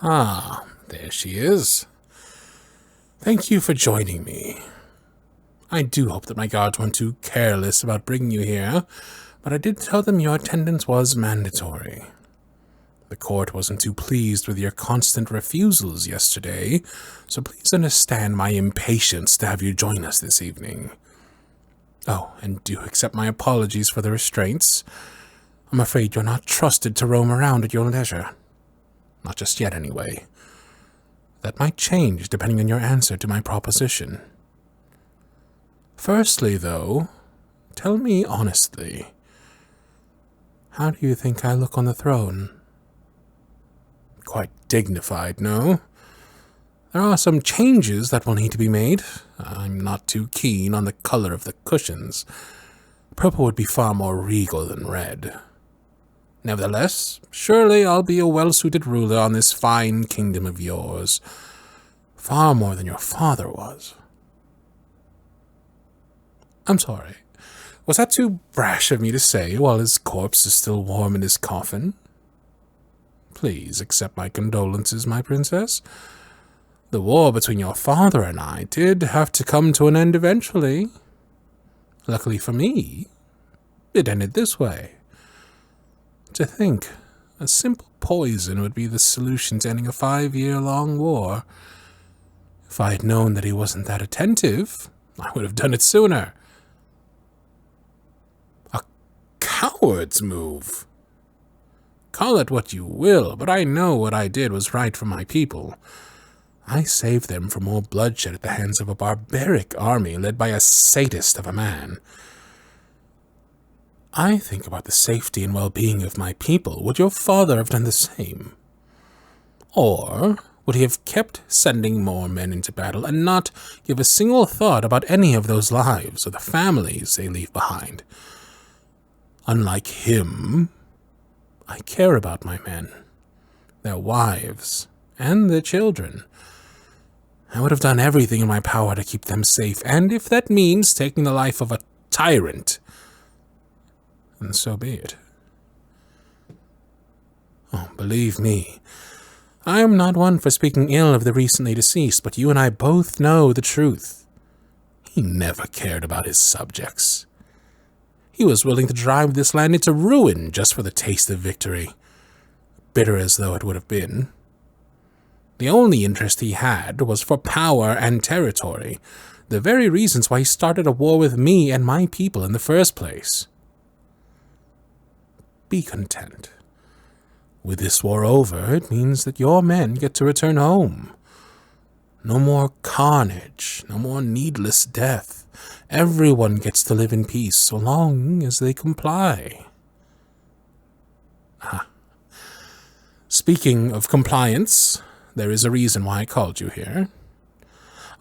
Ah, there she is. Thank you for joining me. I do hope that my guards weren't too careless about bringing you here, but I did tell them your attendance was mandatory. The court wasn't too pleased with your constant refusals yesterday, so please understand my impatience to have you join us this evening. Oh, and do accept my apologies for the restraints. I'm afraid you're not trusted to roam around at your leisure. Not just yet, anyway. That might change depending on your answer to my proposition. Firstly, though, tell me honestly, how do you think I look on the throne? Quite dignified, no? There are some changes that will need to be made. I'm not too keen on the color of the cushions. Purple would be far more regal than red. Nevertheless, surely I'll be a well-suited ruler on this fine kingdom of yours. Far more than your father was. I'm sorry. Was that too brash of me to say while his corpse is still warm in his coffin? Please accept my condolences, my princess. The war between your father and I did have to come to an end eventually. Luckily for me, it ended this way. To think, a simple poison would be the solution to ending a 5-year-long war. If I had known that he wasn't that attentive, I would have done it sooner. A coward's move. Call it what you will, but I know what I did was right for my people. I saved them from more bloodshed at the hands of a barbaric army led by a sadist of a man. I think about the safety and well-being of my people. Would your father have done the same? Or would he have kept sending more men into battle and not give a single thought about any of those lives or the families they leave behind? Unlike him, I care about my men, their wives, and their children. I would have done everything in my power to keep them safe, and if that means taking the life of a tyrant, then so be it. Oh, believe me, I am not one for speaking ill of the recently deceased, but you and I both know the truth. He never cared about his subjects. He was willing to drive this land into ruin just for the taste of victory, bitter as though it would have been. The only interest he had was for power and territory, the very reasons why he started a war with me and my people in the first place. Be content. With this war over, it means that your men get to return home. No more carnage, no more needless death. Everyone gets to live in peace so long as they comply. Speaking of compliance, there is a reason why I called you here.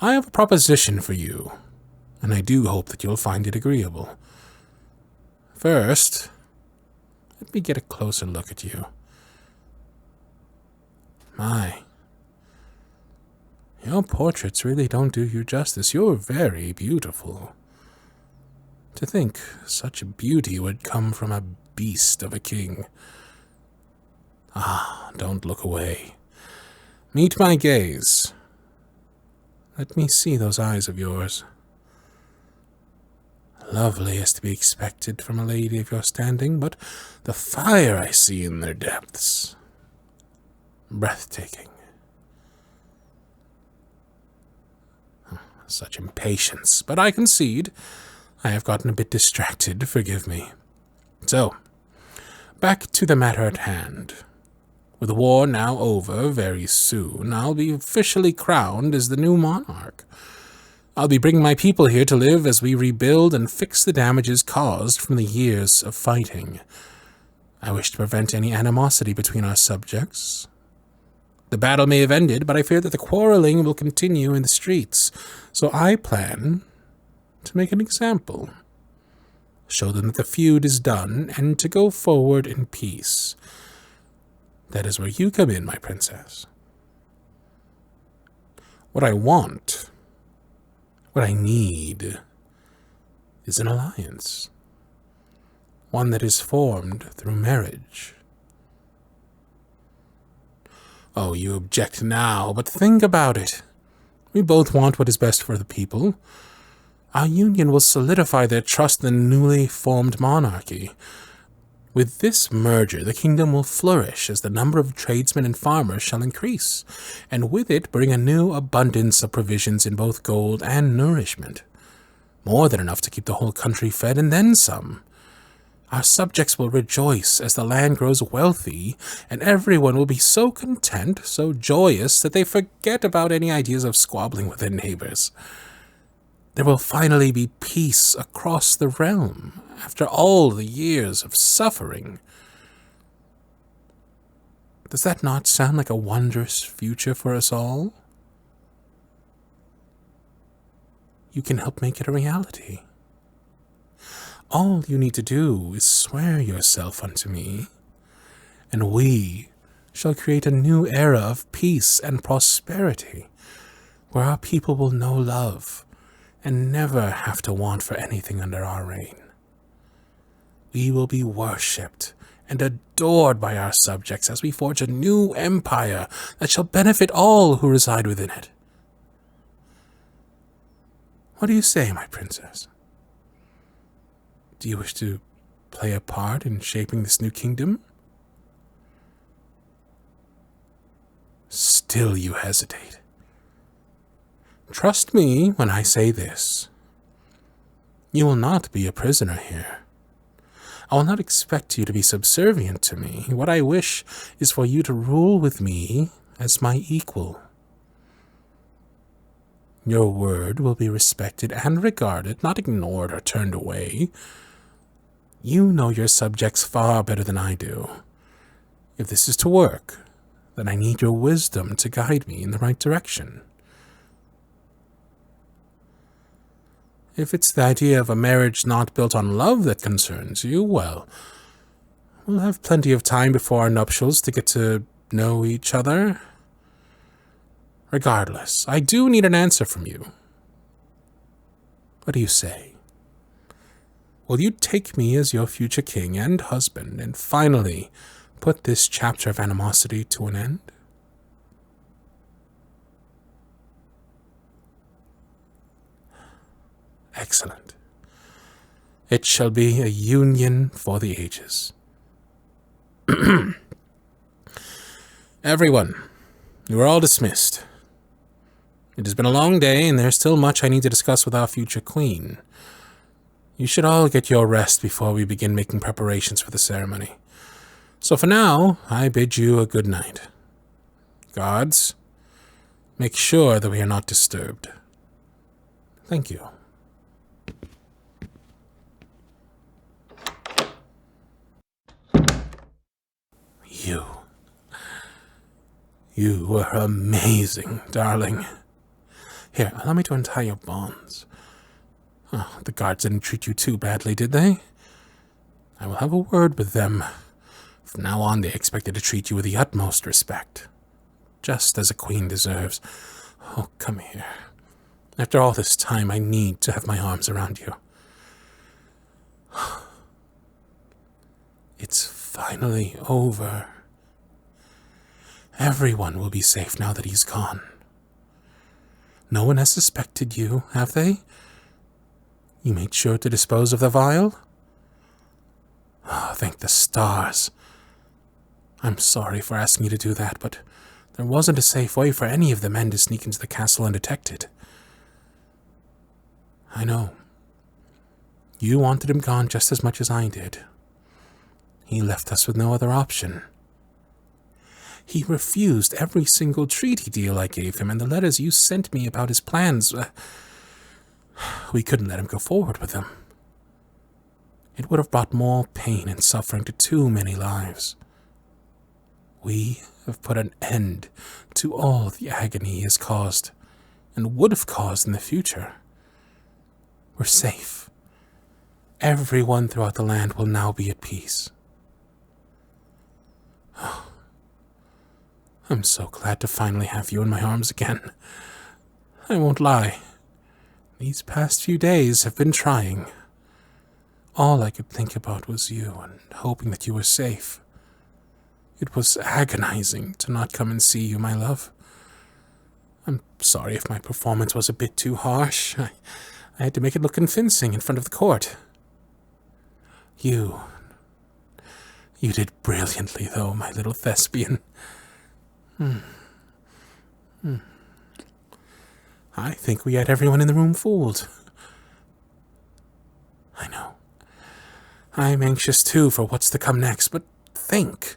I have a proposition for you, and I do hope that you'll find it agreeable. First, let me get a closer look at you. My, your portraits really don't do you justice. You're very beautiful. To think such beauty would come from a beast of a king. Don't look away. Meet my gaze. Let me see those eyes of yours. Lovely as to be expected from a lady of your standing, but the fire I see in their depths. Breathtaking. Such impatience, but I concede. I have gotten a bit distracted, forgive me. So, back to the matter at hand. With the war now over very soon, I'll be officially crowned as the new monarch. I'll be bringing my people here to live as we rebuild and fix the damages caused from the years of fighting. I wish to prevent any animosity between our subjects. The battle may have ended, but I fear that the quarreling will continue in the streets, so I plan to make an example. Show them that the feud is done, and to go forward in peace. That is where you come in, my princess. What I want, what I need, is an alliance. One that is formed through marriage. Oh, you object now, but think about it. We both want what is best for the people. Our union will solidify their trust in the newly formed monarchy. With this merger, the kingdom will flourish as the number of tradesmen and farmers shall increase, and with it bring a new abundance of provisions in both gold and nourishment. More than enough to keep the whole country fed, and then some. Our subjects will rejoice as the land grows wealthy, and everyone will be so content, so joyous, that they forget about any ideas of squabbling with their neighbors. There will finally be peace across the realm, after all the years of suffering. Does that not sound like a wondrous future for us all? You can help make it a reality. All you need to do is swear yourself unto me, and we shall create a new era of peace and prosperity, where our people will know love and never have to want for anything under our reign. We will be worshipped and adored by our subjects as we forge a new empire that shall benefit all who reside within it. What do you say, my princess? Do you wish to play a part in shaping this new kingdom? Still you hesitate. Trust me when I say this. You will not be a prisoner here. I will not expect you to be subservient to me. What I wish is for you to rule with me as my equal. Your word will be respected and regarded, not ignored or turned away. You know your subjects far better than I do. If this is to work, then I need your wisdom to guide me in the right direction. If it's the idea of a marriage not built on love that concerns you, well, we'll have plenty of time before our nuptials to get to know each other. Regardless, I do need an answer from you. What do you say? Will you take me as your future king and husband, and finally put this chapter of animosity to an end? Excellent. It shall be a union for the ages. Everyone, you are all dismissed. It has been a long day, and there's still much I need to discuss with our future queen. You should all get your rest before we begin making preparations for the ceremony. So for now, I bid you a good night. Guards, make sure that we are not disturbed. Thank you. You were amazing, darling. Here, allow me to untie your bonds. Oh, the guards didn't treat you too badly, did they? I will have a word with them. From now on, they expected to treat you with the utmost respect, just as a queen deserves. Oh, come here. After all this time, I need to have my arms around you. It's finally over. Everyone will be safe now that he's gone. No one has suspected you, have they? You made sure to dispose of the vial? Oh, thank the stars. I'm sorry for asking you to do that, but there wasn't a safe way for any of the men to sneak into the castle undetected. I know. You wanted him gone just as much as I did. He left us with no other option. He refused every single treaty deal I gave him, and the letters you sent me about his plans. We couldn't let him go forward with them. It would have brought more pain and suffering to too many lives. We have put an end to all the agony he has caused, and would have caused in the future. We're safe. Everyone throughout the land will now be at peace. I'm so glad to finally have you in my arms again. I won't lie. These past few days have been trying. All I could think about was you and hoping that you were safe. It was agonizing to not come and see you, my love. I'm sorry if my performance was a bit too harsh. I had to make it look convincing in front of the court. You did brilliantly, though, my little thespian. I think we had everyone in the room fooled. I know. I'm anxious, too, for what's to come next, but think.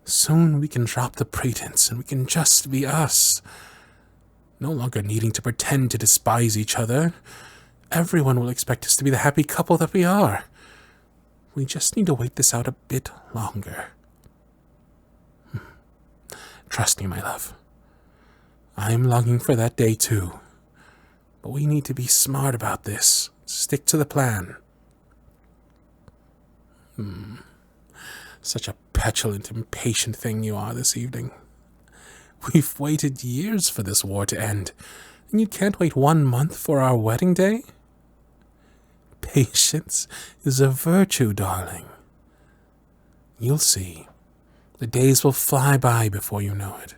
Soon we can drop the pretense, and we can just be us. No longer needing to pretend to despise each other. Everyone will expect us to be the happy couple that we are. We just need to wait this out a bit longer. Trust me, my love. I'm longing for that day too. But we need to be smart about this. Stick to the plan. Such a petulant, impatient thing you are this evening. We've waited years for this war to end, and you can't wait 1 month for our wedding day? Patience is a virtue, darling. You'll see. The days will fly by before you know it.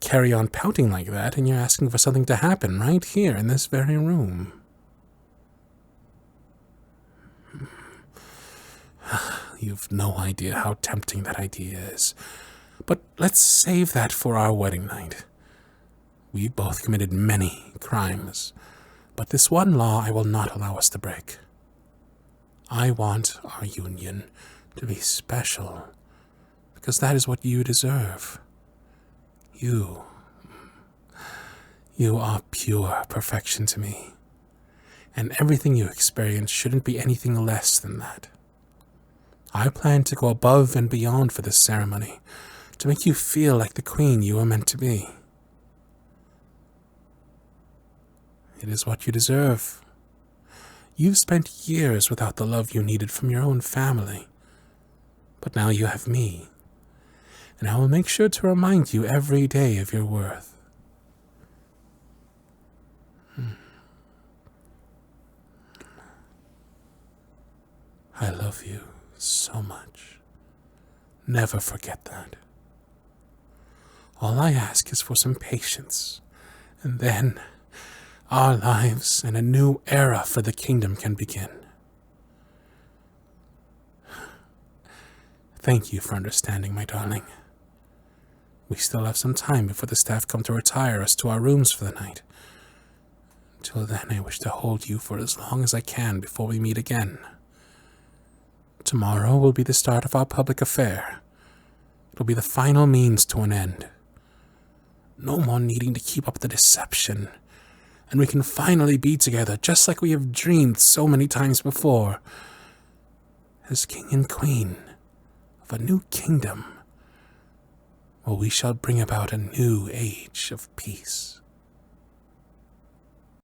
Carry on pouting like that, and you're asking for something to happen right here in this very room. You've no idea how tempting that idea is. But let's save that for our wedding night. We've both committed many crimes, but this one law I will not allow us to break. I want our union to be special, because that is what you deserve. You are pure perfection to me, and everything you experience shouldn't be anything less than that. I plan to go above and beyond for this ceremony, to make you feel like the queen you were meant to be. It is what you deserve. You've spent years without the love you needed from your own family, but now you have me, and I will make sure to remind you every day of your worth. I love you so much. Never forget that. All I ask is for some patience, and then our lives and a new era for the kingdom can begin. Thank you for understanding, my darling. We still have some time before the staff come to retire us to our rooms for the night. Until then, I wish to hold you for as long as I can before we meet again. Tomorrow will be the start of our public affair. It will be the final means to an end. No more needing to keep up the deception, and we can finally be together just like we have dreamed so many times before, as king and queen of a new kingdom, where we shall bring about a new age of peace.